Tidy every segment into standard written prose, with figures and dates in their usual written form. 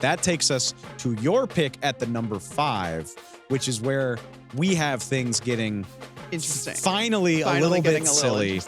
That takes us to your pick at the number 5, which is where we have things getting interesting. Finally a little bit silly.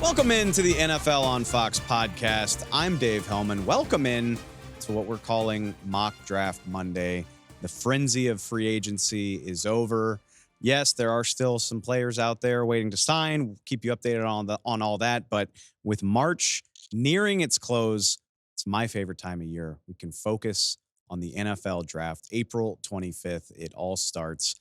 Welcome into the NFL on Fox podcast. I'm Dave Helman. Welcome in to what we're calling Mock Draft Monday. The frenzy of free agency is over. Yes, there are still some players out there waiting to sign. We'll keep you updated on all that. But with March nearing its close, it's my favorite time of year. We can focus on the NFL draft. April 25th, it all starts.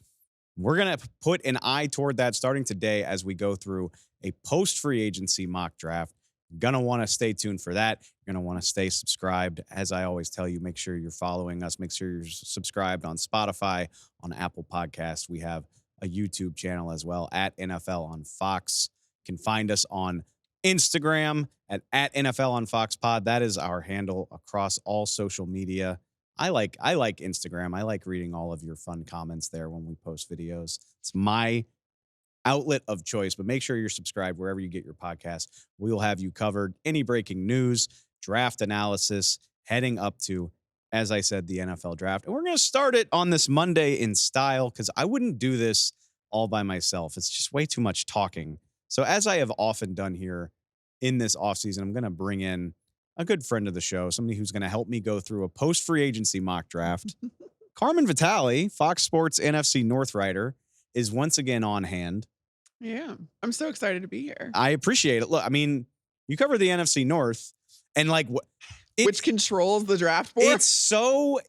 We're going to put an eye toward that starting today as we go through a post-free agency mock draft. You're going to want to stay tuned for that. You're going to want to stay subscribed. As I always tell you, make sure you're following us. Make sure you're subscribed on Spotify, on Apple Podcasts. We have a YouTube channel as well at NFL on Fox. You can find us on Instagram at NFL on Fox Pod. That is our handle across all social media. I like Instagram. I like reading all of your fun comments there when we post videos. It's my outlet of choice, but make sure you're subscribed wherever you get your podcasts. We will have you covered. Any breaking news, draft analysis, heading up to, as I said, the NFL draft. And we're going to start it on this Monday in style because I wouldn't do this all by myself. It's just way too much talking. So as I have often done here in this offseason, I'm going to bring in a good friend of the show, somebody who's going to help me go through a post-free agency mock draft. Carmen Vitali, Fox Sports NFC North writer, is once again on hand. Yeah, I'm so excited to be here. I appreciate it. Look, I mean, you cover the NFC North, and like, which controls the draft board. It's so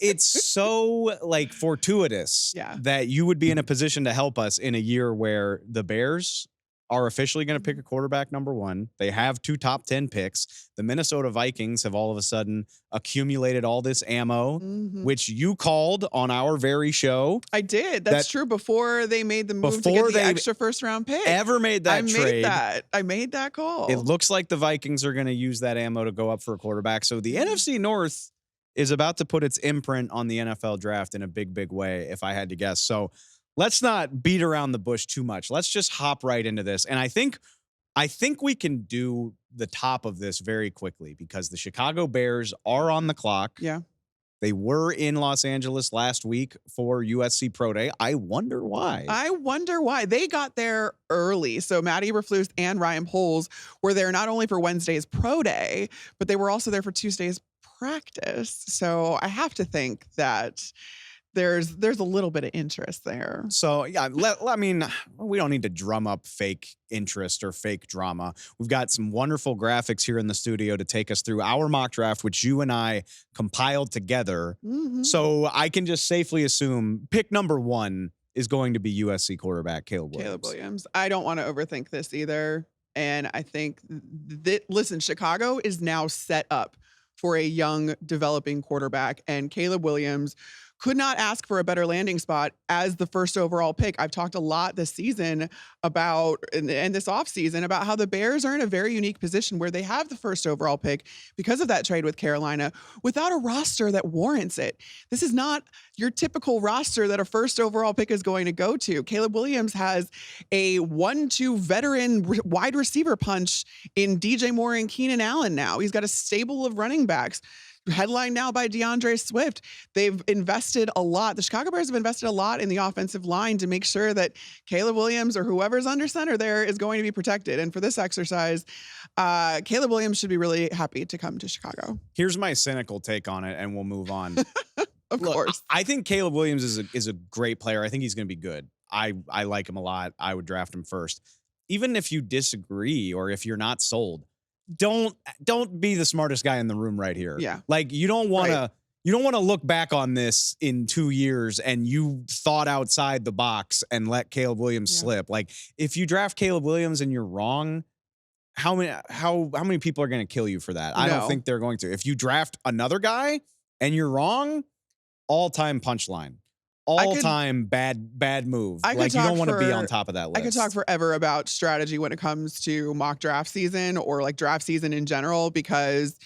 like fortuitous that you would be in a position to help us in a year where the Bears are officially going to pick a quarterback number 1. They have 2 top 10 picks. The Minnesota Vikings have all of a sudden accumulated all this ammo, which you called on our very show. I did. That's true. Before they made the move to get the extra first-round pick. Ever made that trade. I made that call. It looks like the Vikings are going to use that ammo to go up for a quarterback. So the NFC North is about to put its imprint on the NFL draft in a big, big way, if I had to guess. So let's not beat around the bush too much. Let's just hop right into this. And I think we can do the top of this very quickly because the Chicago Bears are on the clock. Yeah. They were in Los Angeles last week for USC Pro Day. I wonder why. They got there early. So Matt Eberflus and Ryan Poles were there not only for Wednesday's Pro Day, but they were also there for Tuesday's practice. So I have to think that there's a little bit of interest there. So, yeah, I mean, we don't need to drum up fake interest or fake drama. We've got some wonderful graphics here in the studio to take us through our mock draft, which you and I compiled together. So I can just safely assume pick number 1 is going to be USC quarterback Caleb Williams. I don't want to overthink this either. And I think listen, Chicago is now set up for a young developing quarterback, and Caleb Williams could not ask for a better landing spot as the first overall pick. I've talked a lot this season about, and this offseason, about how the Bears are in a very unique position where they have the first overall pick because of that trade with Carolina without a roster that warrants it. This is not your typical roster that a first overall pick is going to go to. Caleb Williams has a 1-2 veteran wide receiver punch in DJ Moore and Keenan Allen now. He's got a stable of running backs. Headlined now by DeAndre Swift. They've invested a lot. The Chicago Bears have invested a lot in the offensive line to make sure that Caleb Williams or whoever's under center there is going to be protected. And for this exercise, Caleb Williams should be really happy to come to Chicago. Here's my cynical take on it, and we'll move on. Of course. I think Caleb Williams is a great player. I think he's going to be good. I like him a lot. I would draft him first. Even if you disagree or if you're not sold, don't be the smartest guy in the room right here. Yeah. Like you don't want to look back on this in 2 years and you thought outside the box and let Caleb Williams slip. Like if you draft Caleb Williams and you're wrong, how many people are going to kill you for that? I don't think they're going to. If you draft another guy and you're wrong, all-time punchline. All-time bad move. Like you don't want to be on top of that list. I could talk forever about strategy when it comes to mock draft season or like draft season in general, because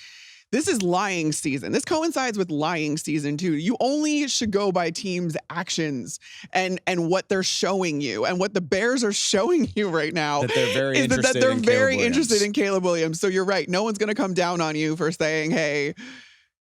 This is lying season. This coincides with lying season too. You only should go by teams' actions and what they're showing you. And what the Bears are showing you right now That they're very is that interested they're in very Caleb interested Williams. in Caleb Williams. So you're right. No one's going to come down on you for saying, hey,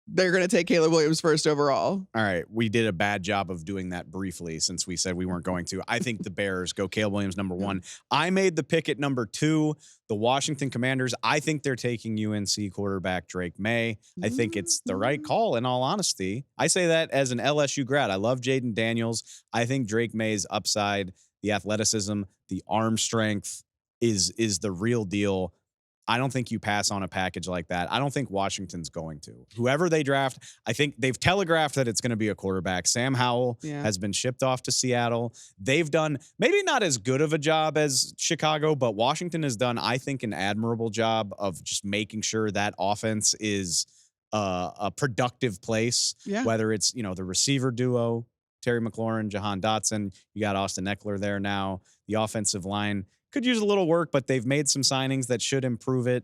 they're going to take Caleb Williams first overall. All right. We did a bad job of doing that briefly since we said we weren't going to. I think the Bears go Caleb Williams number 1. I made the pick at number 2. The Washington Commanders, I think they're taking UNC quarterback Drake May. I think it's the right call, in all honesty. I say that as an LSU grad. I love Jaden Daniels. I think Drake May's upside, the athleticism, the arm strength is the real deal. I don't think you pass on a package like that. I don't think Washington's going to. Whoever they draft, I think they've telegraphed that it's going to be a quarterback. Sam Howell has been shipped off to Seattle. They've done maybe not as good of a job as Chicago, but Washington has done, I think, an admirable job of just making sure that offense is a productive place, whether it's, the receiver duo, Terry McLaurin, Jahan Dotson. You got Austin Eckler there now. The offensive line could use a little work, but they've made some signings that should improve it.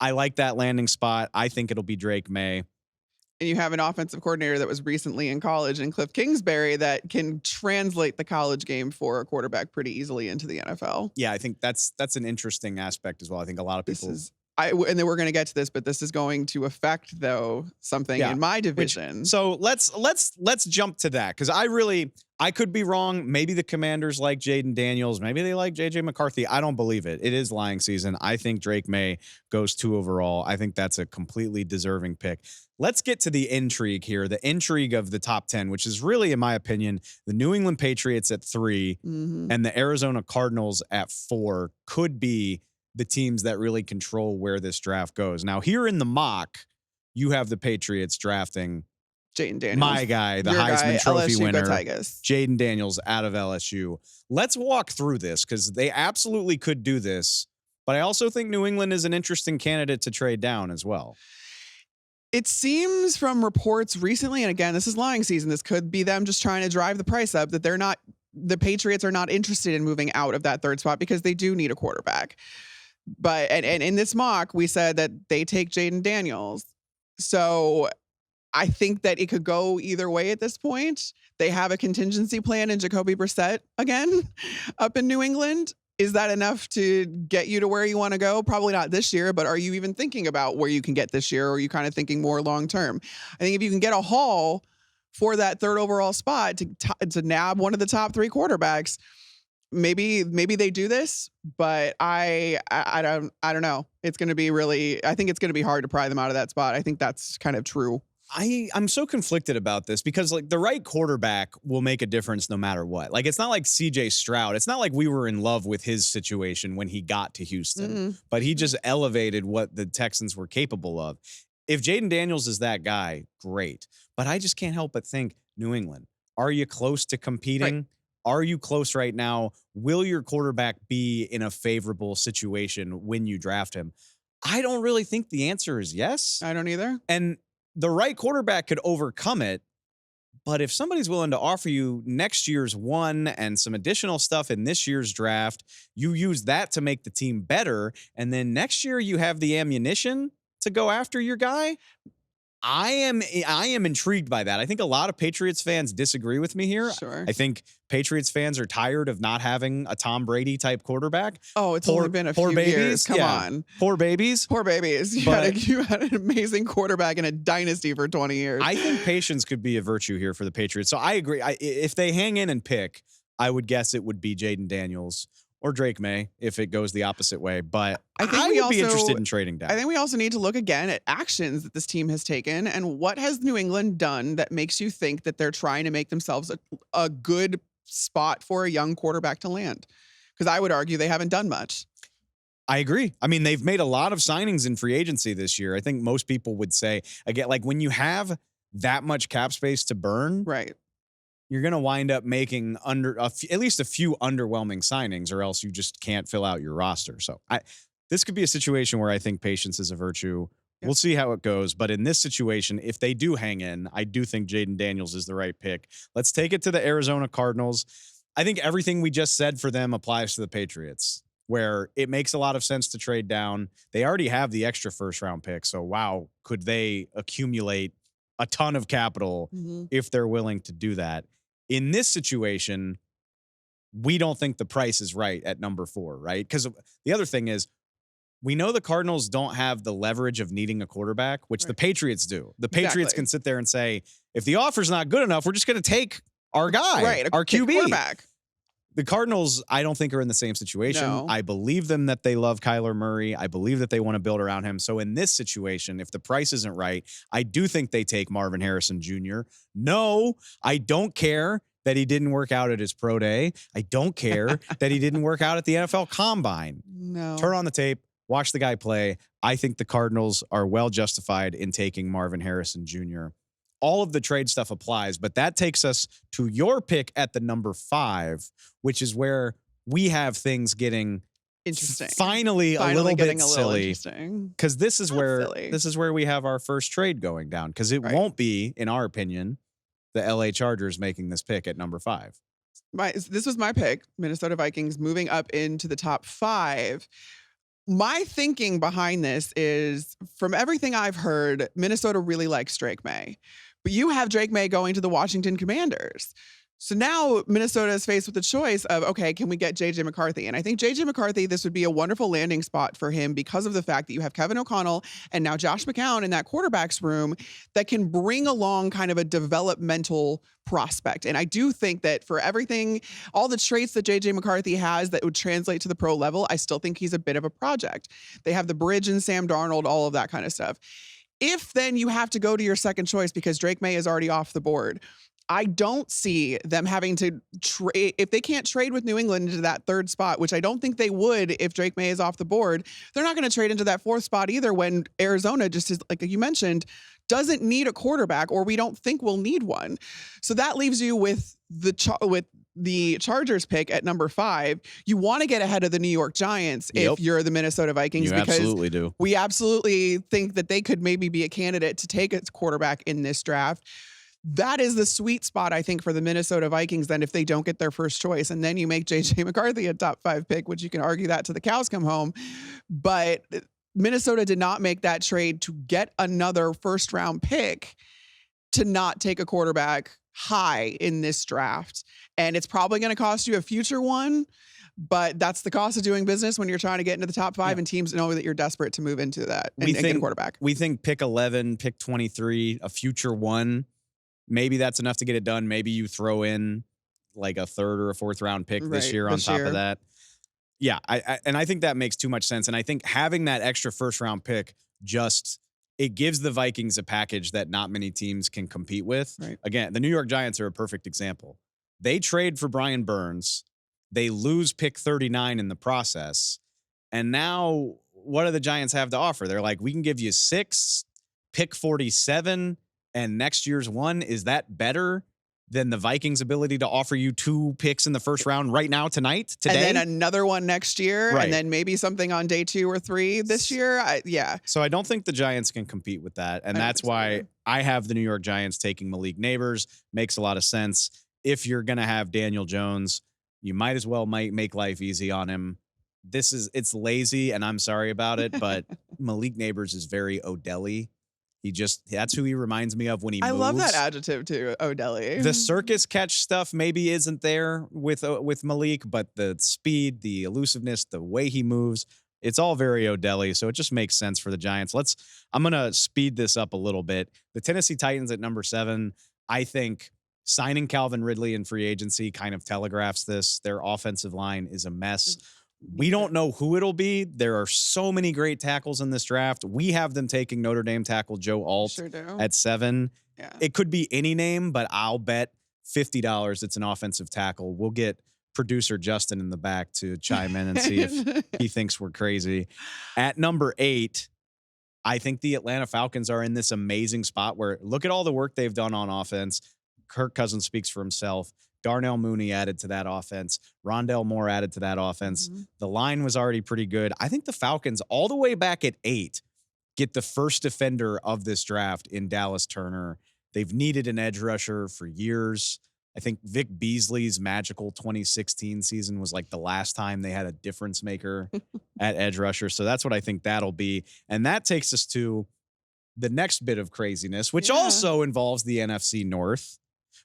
I like that landing spot. I think it'll be Drake May. And you have an offensive coordinator that was recently in college in Cliff Kingsbury that can translate the college game for a quarterback pretty easily into the NFL. Yeah, I think that's an interesting aspect as well. I think a lot of people... and then we're going to get to this, but this is going to affect, though, something in my division. So let's jump to that, because I could be wrong. Maybe the Commanders like Jaden Daniels. Maybe they like J.J. McCarthy. I don't believe it. It is lying season. I think Drake May goes 2 overall. I think that's a completely deserving pick. Let's get to the intrigue here, the intrigue of the top 10, which is really, in my opinion, the New England Patriots at 3 and the Arizona Cardinals at 4 could be the teams that really control where this draft goes. Now, here in the mock, you have the Patriots drafting Jaden Daniels, my guy, the Heisman Trophy LSU winner, Jaden Daniels out of LSU. Let's walk through this, because they absolutely could do this, but I also think New England is an interesting candidate to trade down as well. It seems from reports recently, and again, this is lying season, this could be them just trying to drive the price up, that the Patriots are not interested in moving out of that 3rd spot because they do need a quarterback. But and in this mock, we said that they take Jaden Daniels. So I think that it could go either way at this point. They have a contingency plan in Jacoby Brissett again up in New England. Is that enough to get you to where you want to go? Probably not this year, but are you even thinking about where you can get this year, or are you kind of thinking more long term? I think if you can get a haul for that 3rd overall spot to nab one of the top 3 quarterbacks, maybe they do this, but I don't know. It's going to be I think it's going to be hard to pry them out of that spot. I think that's kind of true. I'm so conflicted about this, because the right quarterback will make a difference no matter what. It's not like CJ Stroud. It's not like we were in love with his situation when he got to Houston, but he just elevated what the Texans were capable of. If Jaden Daniels is that guy, great. But I just can't help but think, New England, are you close to competing? Right. Are you close right now? Will your quarterback be in a favorable situation when you draft him? I don't really think the answer is yes. I don't either. And the right quarterback could overcome it. But if somebody's willing to offer you next year's 1 and some additional stuff in this year's draft, you use that to make the team better. And then next year you have the ammunition to go after your guy. I am intrigued by that. I think a lot of Patriots fans disagree with me here. Sure. I think Patriots fans are tired of not having a Tom Brady type quarterback. Oh, it's only been a few years. Come on. Poor babies. Poor babies. You had an amazing quarterback in a dynasty for 20 years. I think patience could be a virtue here for the Patriots. So I agree. If they hang in and pick, I would guess it would be Jaden Daniels or Drake May if it goes the opposite way. But I would be interested in trading down. I think we also need to look again at actions that this team has taken, and what has New England done that makes you think that they're trying to make themselves a good spot for a young quarterback to land? Because I would argue they haven't done much. I agree. I mean, they've made a lot of signings in free agency this year. I think most people would say, again, when you have that much cap space to burn, right, you're going to wind up making at least a few underwhelming signings, or else you just can't fill out your roster. So this could be a situation where I think patience is a virtue. Yep. We'll see how it goes. But in this situation, if they do hang in, I do think Jaden Daniels is the right pick. Let's take it to the Arizona Cardinals. I think everything we just said for them applies to the Patriots. where it makes a lot of sense to trade down. They already have the extra first round pick. So, wow, could they accumulate a ton of capital if they're willing to do that? In this situation, we don't think the price is right at number 4, right? Because the other thing is, we know the Cardinals don't have the leverage of needing a quarterback, which the Patriots do. The Patriots can sit there and say, if the offer's not good enough, we're just going to take our guy, our QB. Quarterback. The Cardinals, I don't think, are in the same situation. No. I believe them that they love Kyler Murray. I believe that they want to build around him. So in this situation, if the price isn't right, I do think they take Marvin Harrison Jr. No, I don't care that he didn't work out at his pro day. I don't care that he didn't work out at the NFL Combine. No. Turn on the tape. Watch the guy play. I think the Cardinals are well justified in taking Marvin Harrison Jr. All of the trade stuff applies, but that takes us to your pick at the number 5, which is where we have things getting interesting. Finally a little bit silly. Because this is where we have our first trade going down. Because it won't be, in our opinion, the LA Chargers making this pick at number 5. This was my pick, Minnesota Vikings moving up into the top 5. My thinking behind this is, from everything I've heard, Minnesota really likes Drake May. But you have Drake May going to the Washington Commanders. So now Minnesota is faced with the choice of, okay, can we get J.J. McCarthy? And I think J.J. McCarthy, this would be a wonderful landing spot for him because of the fact that you have Kevin O'Connell and now Josh McCown in that quarterback's room that can bring along kind of a developmental prospect. And I do think that for everything, all the traits that J.J. McCarthy has that would translate to the pro level, I still think he's a bit of a project. They have the bridge and Sam Darnold, all of that kind of stuff. If then you have to go to your second choice because Drake May is already off the board, I don't see them having to trade. If they can't trade with New England into that 3rd spot, which I don't think they would if Drake May is off the board, they're not going to trade into that 4th spot either when Arizona, just as like you mentioned, doesn't need a quarterback, or we don't think we'll need one. So that leaves you with the Chargers pick at number 5. You want to get ahead of the New York Giants if you're the Minnesota Vikings, because absolutely do. We absolutely think that they could maybe be a candidate to take a quarterback in this draft. That is the sweet spot, I think, for the Minnesota Vikings then if they don't get their first choice. And then you make J.J. McCarthy a top 5 pick, which you can argue that to the cows come home. But Minnesota did not make that trade to get another first-round pick to not take a quarterback high in this draft. And it's probably going to cost you a future one, but that's the cost of doing business when you're trying to get into the top 5 and teams know that you're desperate to move into that and get a quarterback. We think pick 11, pick 23, a future one, maybe that's enough to get it done. Maybe you throw in like a 3rd or a 4th round pick this year on top of that. Yeah, I think that makes too much sense. And I think having that extra first round pick it gives the Vikings a package that not many teams can compete with. Right. Again, the New York Giants are a perfect example. They trade for Brian Burns. They lose pick 39 in the process. And now what do the Giants have to offer? They're like, we can give you 6, pick 47, and next year's 1. Is that better than the Vikings' ability to offer you 2 picks in the first round right now, today? And then another one next year, and then maybe something on day 2 or 3 this year? So I don't think the Giants can compete with that, and that's why I have the New York Giants taking Malik Neighbors. Makes a lot of sense. If you're going to have Daniel Jones, you might as well make life easy on him. It's lazy, and I'm sorry about it, but Malik Neighbors is very Odell-y. That's who he reminds me of when he moves. I love that adjective too, Odell-y. The circus catch stuff maybe isn't there with Malik, but the speed, the elusiveness, the way he moves, it's all very Odell-y. So it just makes sense for the Giants. I'm going to speed this up a little bit. The Tennessee Titans at number 7, I think signing Calvin Ridley in free agency kind of telegraphs this. Their offensive line is a mess. We don't know who it'll be. There are so many great tackles in this draft. We have them taking Notre Dame tackle Joe Alt at 7. Yeah. It could be any name, but I'll bet $50 it's an offensive tackle. We'll get producer Justin in the back to chime in and see if he thinks we're crazy. At number 8, I think the Atlanta Falcons are in this amazing spot where look at all the work they've done on offense. Kirk Cousins speaks for himself. Darnell Mooney added to that offense. Rondell Moore added to that offense. The line was already pretty good. I think the Falcons, all the way back at 8, get the first defender of this draft in Dallas Turner. They've needed an edge rusher for years. I think Vic Beasley's magical 2016 season was like the last time they had a difference maker at edge rusher. So that's what I think that'll be. And that takes us to the next bit of craziness, which also involves the NFC North.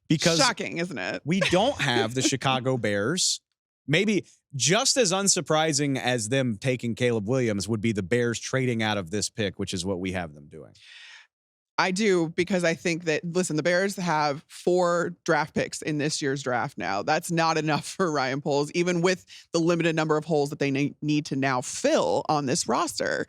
Because shocking, isn't it? We don't have the Chicago Bears. Maybe just as unsurprising as them taking Caleb Williams would be the Bears trading out of this pick, which is what we have them doing. I do, because I think that, listen, the Bears have 4 draft picks in this year's draft now. That's not enough for Ryan Poles, even with the limited number of holes that they need to now fill on this roster.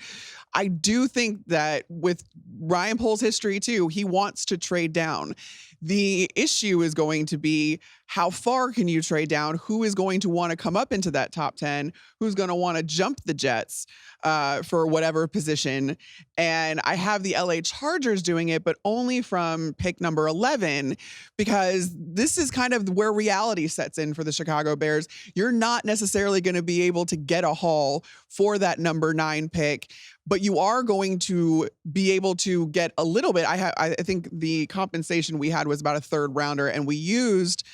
I do think that with Ryan Poles' history too, he wants to trade down. The issue is going to be, how far can you trade down? Who is going to want to come up into that top 10? Who's going to want to jump the Jets for whatever position? And I have the LA Chargers doing it, but only from pick number 11, because this is kind of where reality sets in for the Chicago Bears. You're not necessarily going to be able to get a haul for that number 9 pick, but you are going to be able to get a little bit. I think the compensation we had was about a 3rd rounder, and we used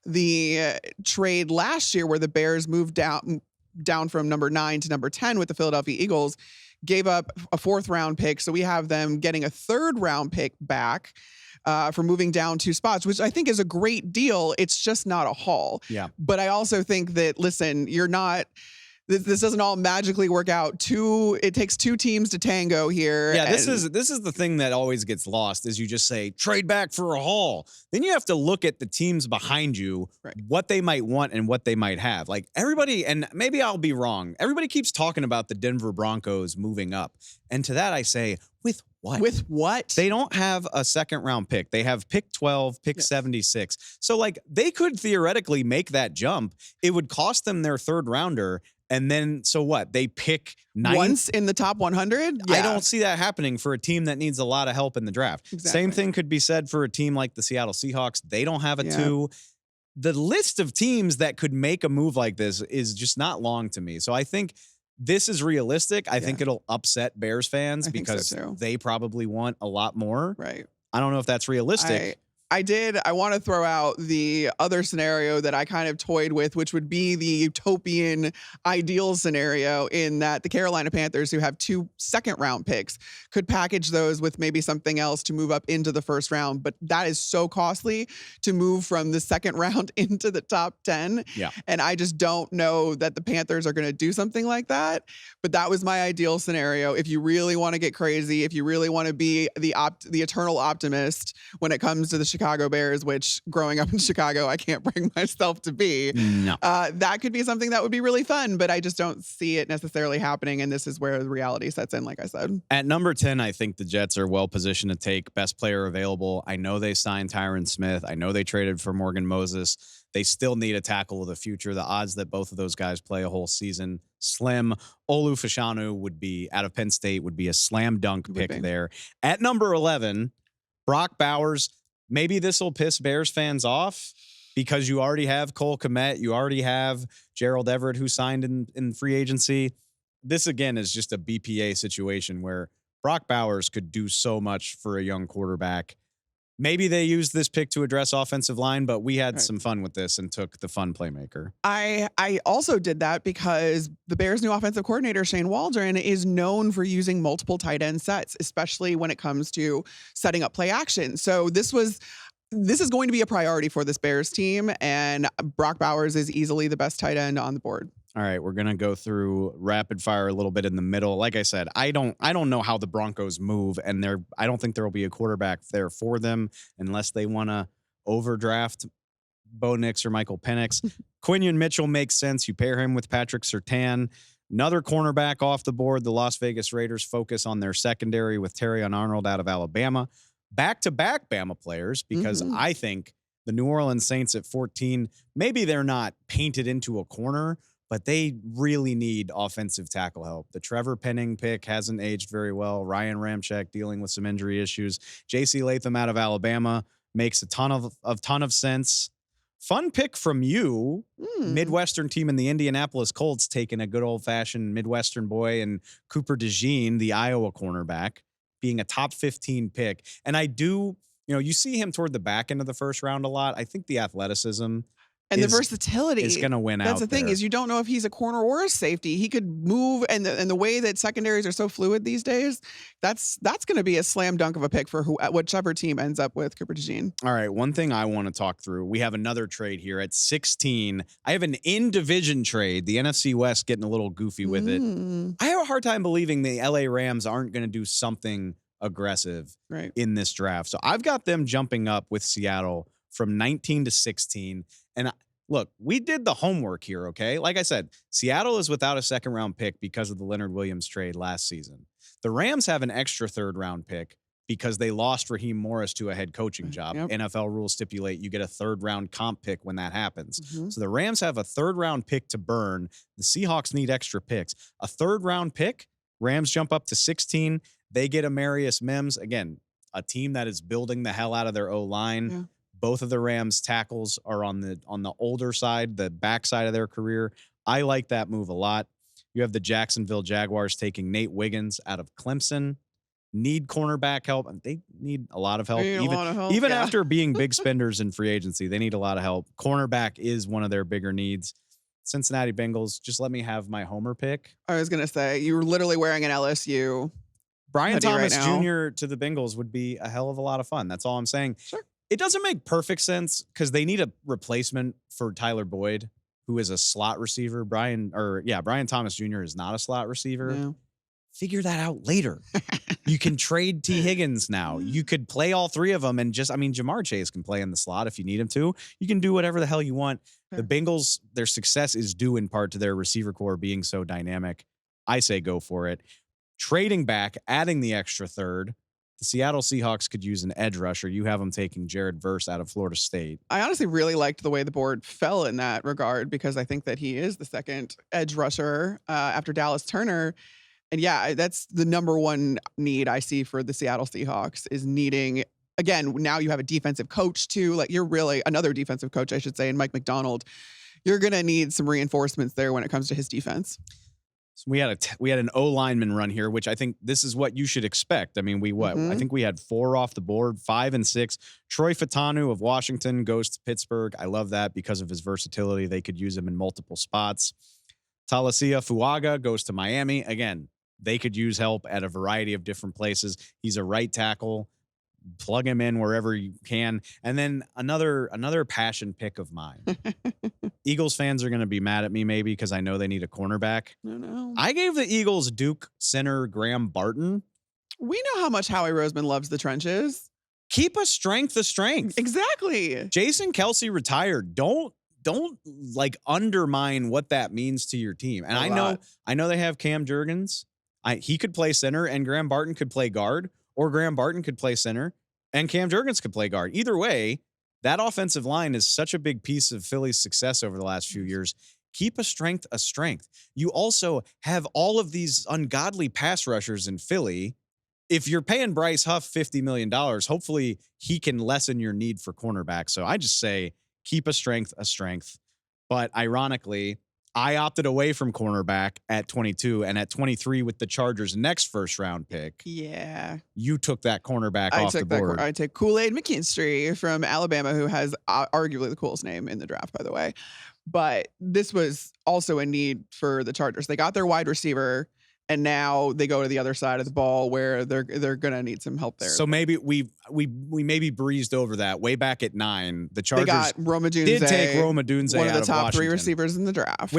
the trade last year where the Bears moved down from number 9 to number 10 with the Philadelphia Eagles, gave up a 4th round pick. So we have them getting a 3rd round pick back for moving down 2 spots, which I think is a great deal. It's just not a haul. Yeah. But I also think that, listen, you're not... This doesn't all magically work out. It takes 2 teams to tango here. Yeah, this is the thing that always gets lost, is you just say trade back for a haul. Then you have to look at the teams behind you, what they might want and what they might have. Like everybody, and maybe I'll be wrong, everybody keeps talking about the Denver Broncos moving up. And to that I say, with what? With what? They don't have a 2nd round pick. They have pick 12, pick 76. So like they could theoretically make that jump. It would cost them their 3rd rounder. And then, so what? They pick 9th? Once in the top 100? Yeah. I don't see that happening for a team that needs a lot of help in the draft. Exactly. Same thing could be said for a team like the Seattle Seahawks. They don't have a 2. The list of teams that could make a move like this is just not long to me. So I think this is realistic. I think it'll upset Bears fans because they probably want a lot more. Right. I don't know if that's realistic. I want to throw out the other scenario that I kind of toyed with, which would be the utopian ideal scenario, in that the Carolina Panthers, who have 2 2nd round picks, could package those with maybe something else to move up into the 1st round. But that is so costly to move from the 2nd round into the top 10. Yeah. And I just don't know that the Panthers are going to do something like that. But that was my ideal scenario. If you really want to get crazy, if you really want to be the eternal optimist when it comes to the Chicago Bears, which growing up in Chicago, I can't bring myself to be. No. That could be something that would be really fun, but I just don't see it necessarily happening. And this is where the reality sets in, like I said. At number 10, I think the Jets are well positioned to take best player available. I know they signed Tyron Smith. I know they traded for Morgan Moses. They still need a tackle of the future. The odds that both of those guys play a whole season, slim. Olu Fashanu would be, out of Penn State, would be a slam dunk pick there. At number 11, Brock Bowers. Maybe this will piss Bears fans off because you already have Cole Kmet. You already have Gerald Everett, who signed in free agency. This, again, is just a BPA situation where Brock Bowers could do so much for a young quarterback. Maybe they used this pick to address offensive line, but we had some fun with this and took the fun playmaker. I also did that because the Bears' new offensive coordinator, Shane Waldron, is known for using multiple tight end sets, especially when it comes to setting up play action. So this is going to be a priority for this Bears team, and Brock Bowers is easily the best tight end on the board. All right, we're going to go through rapid fire a little bit in the middle. Like I said, I don't know how the Broncos move, and I don't think there will be a quarterback there for them unless they want to overdraft Bo Nix or Michael Penix. Quinion Mitchell makes sense. You pair him with Patrick Surtain. Another cornerback off the board. The Las Vegas Raiders focus on their secondary with Terrion Arnold out of Alabama. Back-to-back Bama players, because I think the New Orleans Saints at 14, maybe they're not painted into a corner, but they really need offensive tackle help. The Trevor Penning pick hasn't aged very well. Ryan Ramczyk dealing with some injury issues. J.C. Latham out of Alabama makes a ton of sense. Fun pick from you. Midwestern team in the Indianapolis Colts taking a good old-fashioned Midwestern boy and Cooper DeJean, the Iowa cornerback, being a top 15 pick. And I do You see him toward the back end of the first round a lot. I think the athleticism And the is versatility. going to win That's out the thing there. is you don't know if he's a corner or a safety. He could move, and the way that secondaries are so fluid these days, that's going to be a slam dunk of a pick for whichever team ends up with Cooper DeJean. All right, one thing I want to talk through. We have another trade here at 16. I have an in-division trade. The NFC West getting a little goofy with it. I have a hard time believing the LA Rams aren't going to do something aggressive in this draft. So I've got them jumping up with Seattle from 19 to 16. And look, we did the homework here, okay? Like I said, Seattle is without a second-round pick because of the Leonard Williams trade last season. The Rams have an extra third-round pick because they lost Raheem Morris to a head coaching job. NFL rules stipulate you get a third-round comp pick when that happens. So the Rams have a third-round pick to burn. The Seahawks need extra picks. A third-round pick, Rams jump up to 16. They get Amarius Mims. Again, a team that is building the hell out of their O-line. Both of the Rams tackles are on the older side, the backside of their career. I like that move a lot. You have the Jacksonville Jaguars taking Nate Wiggins out of Clemson. Need cornerback help. They need a lot of help. Even after being big spenders in free agency, they need a lot of help. Cornerback is one of their bigger needs. Cincinnati Bengals, just let me have my homer pick. I was going to say, you're literally wearing an LSU. Brian Thomas Jr. to the Bengals would be a hell of a lot of fun. That's all I'm saying. Sure. It doesn't make perfect sense because they need a replacement for Tyler Boyd, who is a slot receiver. Brian Thomas Jr. is not a slot receiver. No. Figure that out later. You can trade T. Higgins now. You could play all three of them and Jamar Chase can play in the slot if you need him to. You can do whatever the hell you want. The Bengals, their success is due in part to their receiver core being so dynamic. I say go for it. Trading back, adding the extra third. The Seattle Seahawks could use an edge rusher. You have them taking Jared Verse out of Florida State. I honestly really liked the way the board fell in that regard because I think that he is the second edge rusher after Dallas Turner. And yeah, that's the number one need I see for the Seattle Seahawks is needing, again, now you have a defensive coach too. Like you're really another defensive coach, I should say, and Mike McDonald. You're going to need some reinforcements there when it comes to his defense. So we had an O lineman run here, which I think this is what you should expect. I mean, I think we had 4 off the board, 5 and 6. Troy Fautanu of Washington goes to Pittsburgh. I love that because of his versatility. They could use him in multiple spots. Talasia Fuaga goes to Miami. Again, they could use help at a variety of different places. He's a right tackle. Plug him in wherever you can. And then another passion pick of mine. Eagles fans are going to be mad at me maybe because I know they need a cornerback. No. I gave the Eagles Duke center Graham Barton. We know how much Howie Roseman loves the trenches. Keep a strength. Exactly. Jason Kelsey retired. Don't like undermine what that means to your team. And I know they have Cam Jurgens. He could play center and Graham Barton could play guard, or Graham Barton could play center and Cam Jurgens could play guard. Either way, that offensive line is such a big piece of Philly's success over the last few years. Keep a strength. You also have all of these ungodly pass rushers in Philly. If you're paying Bryce Huff $50 million, hopefully he can lessen your need for cornerback. So I just say keep a strength. But ironically, I opted away from cornerback at 22, and at 23 with the Chargers' next first-round pick. Yeah. You took that cornerback off the board. I took Kool-Aid McKinstry from Alabama, who has arguably the coolest name in the draft, by the way. But this was also a need for the Chargers. They got their wide receiver, and now they go to the other side of the ball where they're going to need some help there. So maybe we maybe breezed over that. Way back at 9, the Chargers got Rome Odunze, did take Rome Odunze, one of the top Washington. 3 receivers in the draft.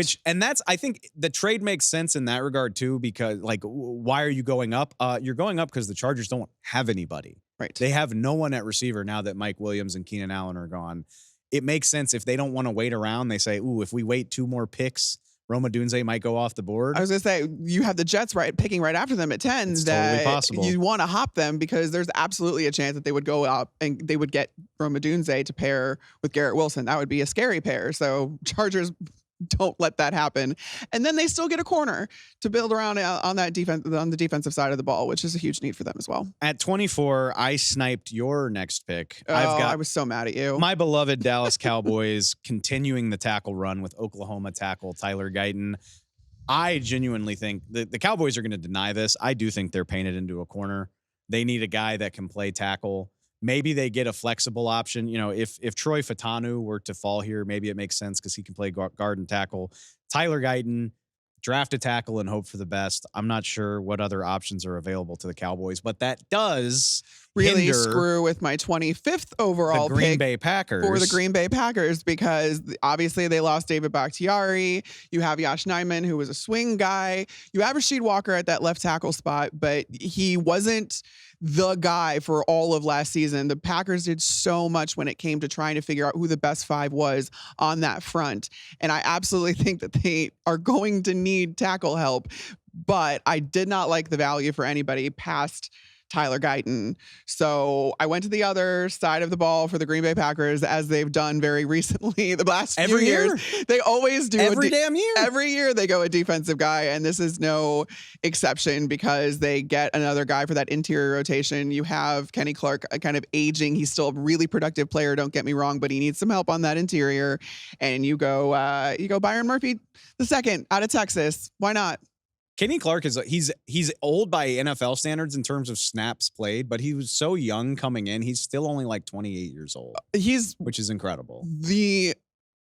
I think the trade makes sense in that regard too, because like, why are you going up? You're going up because the Chargers don't have anybody. Right. They have no one at receiver now that Mike Williams and Keenan Allen are gone. It makes sense if they don't want to wait around. They say, "Ooh, if we wait 2 more picks, Rome Odunze might go off the board." I was going to say, you have the Jets picking right after them at 10. It's that totally possible. You want to hop them because there's absolutely a chance that they would go up and they would get Rome Odunze to pair with Garrett Wilson. That would be a scary pair. So Chargers, don't let that happen. And then they still get a corner to build around on that defense, on the defensive side of the ball, which is a huge need for them as well. At 24, I sniped your next pick. I was so mad at you. My beloved Dallas Cowboys continuing the tackle run with Oklahoma tackle Tyler Guyton. I genuinely think the Cowboys are going to deny this. I do think they're painted into a corner. They need a guy that can play tackle. Maybe they get a flexible option. You know, if Troy Fatanu were to fall here, maybe it makes sense because he can play guard and tackle. Tyler Guyton, draft a tackle and hope for the best. I'm not sure what other options are available to the Cowboys, but that does really hinder screw with my 25th overall the Green pick Bay Packers. for the Green Bay Packers, because obviously they lost David Bakhtiari. You have Yash Nyman, who was a swing guy. You have Rasheed Walker at that left tackle spot, but he wasn't the guy for all of last season. The Packers did so much when it came to trying to figure out who the best five was on that front. And I absolutely think that they are going to need tackle help, but I did not like the value for anybody past Tyler Guyton. So I went to the other side of the ball for the Green Bay Packers, as they've done very recently the last few years. They always do. Every damn year. Every year they go a defensive guy, and this is no exception because they get another guy for that interior rotation. You have Kenny Clark kind of aging. He's still a really productive player, don't get me wrong, but he needs some help on that interior. And you go Byron Murphy the second out of Texas. Why not? Kenny Clark he's old by NFL standards in terms of snaps played, but he was so young coming in. He's still only like 28 years old. Which is incredible. The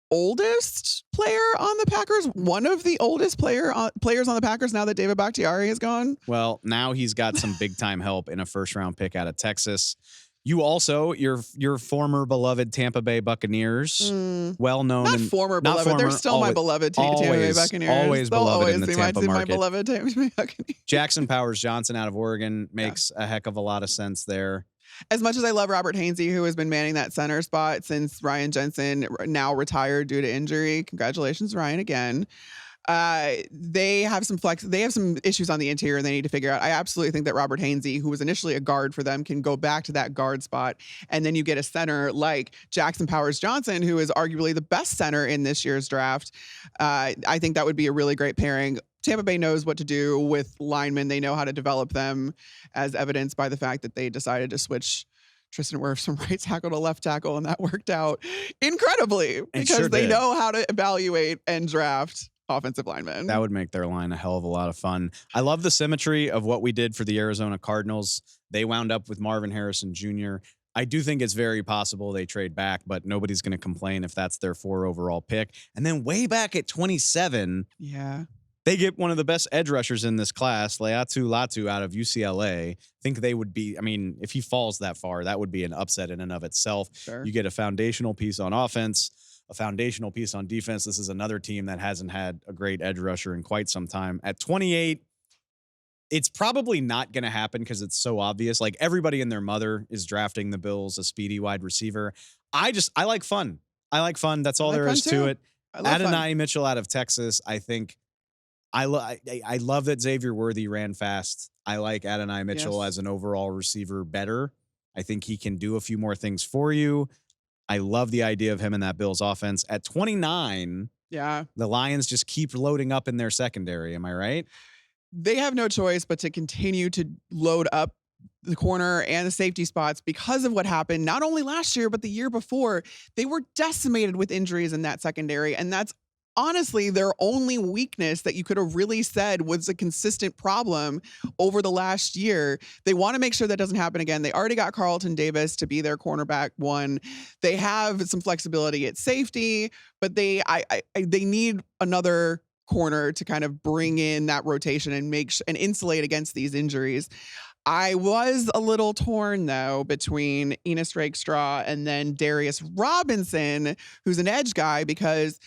oldest player on the Packers, one of the oldest players on the Packers now that David Bakhtiari is gone. Well, now he's got some big time help in a first round pick out of Texas. You also, your former beloved Tampa Bay Buccaneers, well known. Not former beloved. They're still my beloved Tampa Bay Buccaneers. Always They'll beloved always in the be Tampa market. my beloved Tampa Bay Buccaneers. Jackson Powers Johnson out of Oregon makes a heck of a lot of sense there. As much as I love Robert Hainsey, who has been manning that center spot since Ryan Jensen now retired due to injury. Congratulations, Ryan, again. They have some issues on the interior and they need to figure out. I absolutely think that Robert Hainsey, who was initially a guard for them, can go back to that guard spot. And then you get a center like Jackson Powers Johnson, who is arguably the best center in this year's draft. I think that would be a really great pairing. Tampa Bay knows what to do with linemen. They know how to develop them, as evidenced by the fact that they decided to switch Tristan Wirfs from right tackle to left tackle, and that worked out incredibly because they know how to evaluate and draft offensive linemen. That would make their line a hell of a lot of fun. I love the symmetry of what we did for the Arizona Cardinals. They wound up with Marvin Harrison Jr. I do think it's very possible they trade back, but nobody's going to complain if that's their 4 overall pick. And then way back at 27, they get one of the best edge rushers in this class, Laiatu Latu out of UCLA. I think they would be, I mean, if he falls that far, that would be an upset in and of itself. Sure. You get a foundational piece on offense, a foundational piece on defense. This is another team that hasn't had a great edge rusher in quite some time. At 28, it's probably not going to happen because it's so obvious. Like, everybody and their mother is drafting the Bills a speedy wide receiver. I like fun. I like fun. That's all there is to it. Adonai Mitchell out of Texas, I think. I love that Xavier Worthy ran fast. I like Adonai Mitchell as an overall receiver better. I think he can do a few more things for you. I love the idea of him in that Bills offense. At 29, the Lions just keep loading up in their secondary. Am I right? They have no choice but to continue to load up the corner and the safety spots because of what happened not only last year, but the year before. They were decimated with injuries in that secondary, and that's honestly their only weakness that you could have really said was a consistent problem over the last year. They want to make sure that doesn't happen again. They already got Carlton Davis to be their cornerback 1. They have some flexibility at safety, but they need another corner to kind of bring in that rotation and and insulate against these injuries. I was a little torn, though, between Enos Rakestraw and then Darius Robinson, who's an edge guy, because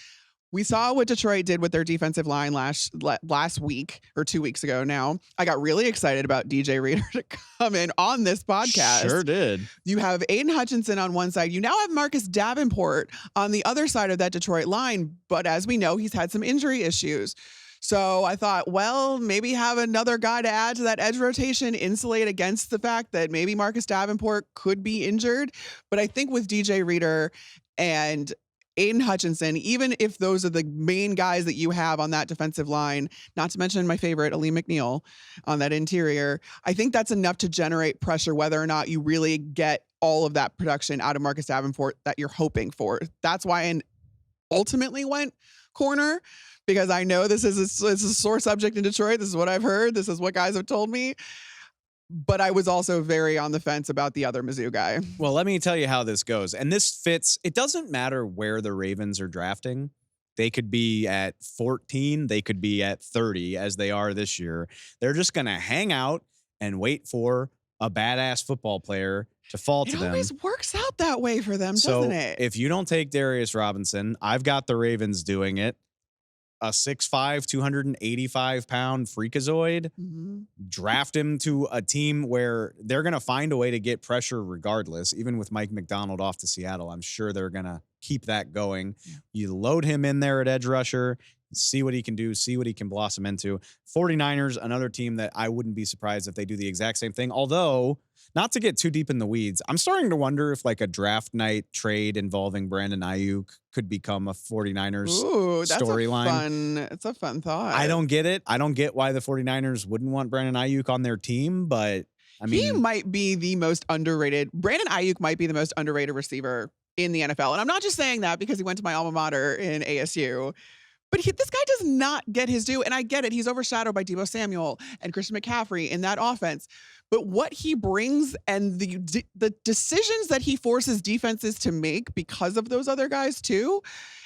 we saw what Detroit did with their defensive line last week or 2 weeks ago now. I got really excited about DJ Reader to come in on this podcast. Sure did. You have Aiden Hutchinson on one side. You now have Marcus Davenport on the other side of that Detroit line. But as we know, he's had some injury issues. So I thought, well, maybe have another guy to add to that edge rotation, insulate against the fact that maybe Marcus Davenport could be injured. But I think with DJ Reader and Aiden Hutchinson, even if those are the main guys that you have on that defensive line, not to mention my favorite, Aleem McNeil, on that interior, I think that's enough to generate pressure, whether or not you really get all of that production out of Marcus Davenport that you're hoping for. That's why I ultimately went corner, because I know this is it's a sore subject in Detroit. This is what I've heard. This is what guys have told me. but I was also very on the fence about the other Mizzou guy. Well, let me tell you how this goes. And this fits. It doesn't matter where the Ravens are drafting. They could be at 14. They could be at 30 as they are this year. They're just going to hang out and wait for a badass football player to fall to It them. always works out that way for them, So doesn't it? if you don't take Darius Robinson, I've got the Ravens doing it. A 6'5", 285-pound freakazoid, draft him to a team where they're going to find a way to get pressure regardless. Even with Mike McDonald off to Seattle, I'm sure they're going to keep that going. Yeah. You load him in there at edge rusher, see what he can do, see what he can blossom into. 49ers, another team that I wouldn't be surprised if they do the exact same thing. Although, not to get too deep in the weeds, I'm starting to wonder if like a draft night trade involving Brandon Ayuk could become a 49ers storyline. It's a fun thought. I don't get it. I don't get why the 49ers wouldn't want Brandon Ayuk on their team, but I mean, he might be the most underrated. Brandon Ayuk might be the most underrated receiver in the NFL. And I'm not just saying that because he went to my alma mater in ASU. But this guy does not get his due. And I get it. He's overshadowed by Deebo Samuel and Christian McCaffrey in that offense. But what he brings and the decisions that he forces defenses to make because of those other guys too,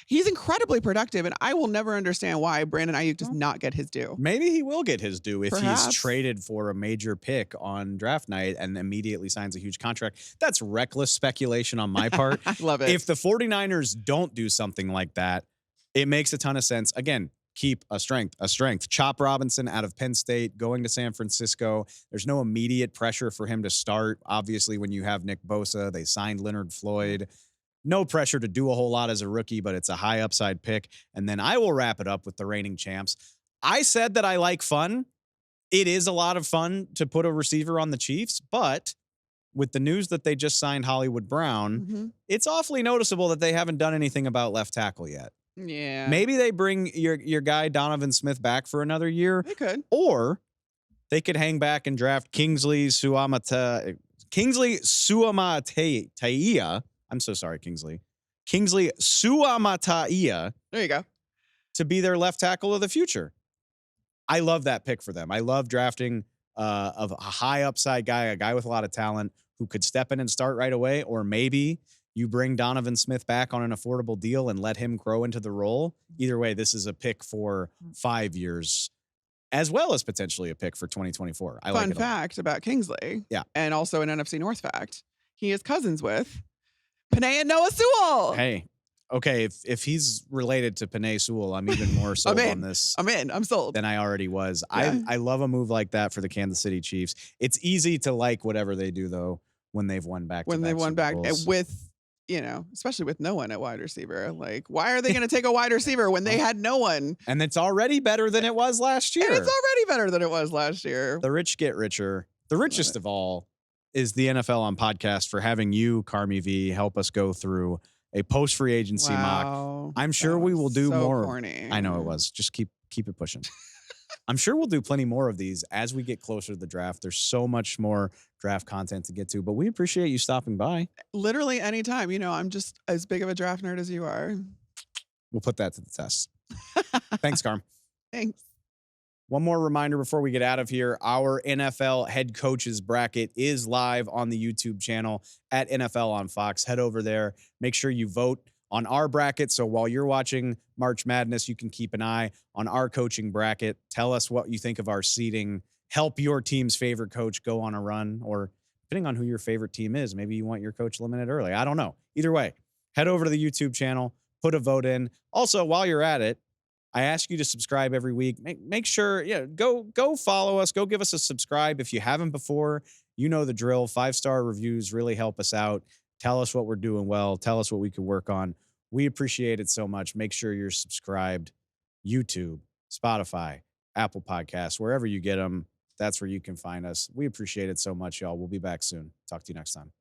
he's incredibly productive. And I will never understand why Brandon Ayuk does not get his due. Maybe he will get his due if Perhaps. He's traded for a major pick on draft night and immediately signs a huge contract. That's reckless speculation on my part. I love it. If the 49ers don't do something like that, it makes a ton of sense. Again, keep a strength. Chop Robinson out of Penn State, going to San Francisco. There's no immediate pressure for him to start. Obviously, when you have Nick Bosa, they signed Leonard Floyd. No pressure to do a whole lot as a rookie, but it's a high upside pick. And then I will wrap it up with the reigning champs. I said that I like fun. It is a lot of fun to put a receiver on the Chiefs, but with the news that they just signed Hollywood Brown, it's awfully noticeable that they haven't done anything about left tackle yet. Yeah. Maybe they bring your guy Donovan Smith back for another year. They could. Or they could hang back and draft Kingsley Suamataia. I'm so sorry, Kingsley Suamataia. There you go. To be their left tackle of the future. I love that pick for them. I love drafting of a high upside guy, a guy with a lot of talent who could step in and start right away, or maybe you bring Donovan Smith back on an affordable deal and let him grow into the role. Either way, this is a pick for 5 years, as well as potentially a pick for 2024. Fun fact about Kingsley. Yeah. And also an NFC North fact. He is cousins with Penei and Noah Sewell. Hey, okay, if he's related to Penei Sewell, I'm even more sold on this. I'm sold. Than I already was. Yeah. I love a move like that for the Kansas City Chiefs. It's easy to like whatever they do, though, when they've won back. When they've won back with, especially with no one at wide receiver. Like, why are they going to take a wide receiver when they had no one? And it's already better than it was last year. And it's already better than it was last year. The rich get richer. The richest of all is the NFL on podcast for having you, Carmi V, help us go through a post-free agency mock. I'm sure we will do more. Corny. I know it was. Just keep it pushing. I'm sure we'll do plenty more of these as we get closer to the draft. There's so much more draft content to get to, but we appreciate you stopping by. Literally anytime. I'm just as big of a draft nerd as you are. We'll put that to the test. Thanks, Carm. Thanks. One more reminder before we get out of here. Our NFL head coaches bracket is live on the YouTube channel at NFL on Fox. Head over there. Make sure you vote on our bracket. So while you're watching March Madness, you can keep an eye on our coaching bracket. Tell us what you think of our seating. Help your team's favorite coach go on a run, or depending on who your favorite team is, maybe you want your coach eliminated early. I don't know. Either way, head over to the YouTube channel, put a vote in. Also, while you're at it, I ask you to subscribe every week. Make sure, go follow us. Go give us a subscribe. If you haven't before, you know the drill. 5-star reviews really help us out. Tell us what we're doing well. Tell us what we could work on. We appreciate it so much. Make sure you're subscribed. YouTube, Spotify, Apple Podcasts, wherever you get them. That's where you can find us. We appreciate it so much, y'all. We'll be back soon. Talk to you next time.